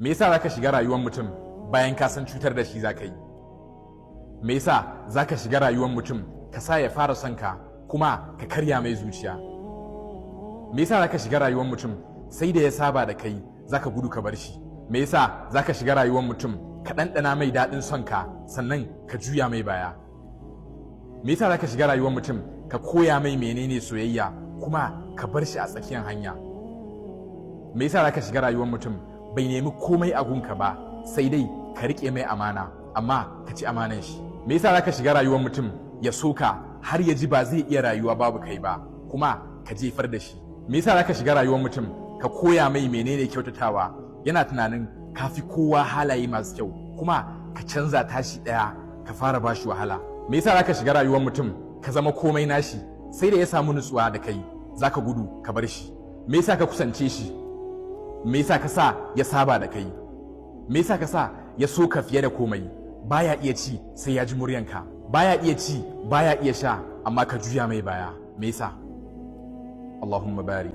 Me yasa zaka shiga rayuwar mutum bayan ka san cutar da shi zaka yi? Me yasa zaka shiga rayuwar mutum ka sa ya fara son ka kuma ka karya mai zuciya? Me yasa zaka shiga rayuwar mutum sai da ya saba da kai zaka gudu ka bar shi? Me yasa zaka shiga rayuwar mutum ka ɗanɗana mai daɗin son ka sannan ka juya mai baya? Me yasa zaka shiga rayuwar mutum ka koya mai menene soyayya kuma ka bar shi a tsakiyar hanya? Me yasa zaka shiga rayuwar mutum bai nemi komai a gunka ba sai dai ka rike mai amana amma ka ci amanan shi? Me yasa zaka shiga rayuwar mutum ya soka har ya ji ba zai iya rayuwa babu kai ba kuma ka jefar da shi? Me yasa zaka shiga rayuwar mutum ka koya mai menene kyautatawa yana tunanin ka fi kowa halaye masu kyau kuma ka canza tashi daya ka fara bashi wahala? Me yasa zaka shiga rayuwar mutum ka zama komai nashi sai da ya samu nutsuwa da kai zaka gudu ka bar shi? Me yasa ka kusance shi? Me yasa ka sa ya saba da kai? Me yasa ka sa ya so ka fiye da komai? Baya iya ci sai ya ji muryanka, baya iya ci baya iya sha amma ka juya mai baya. Me yasa? Allahumma barik.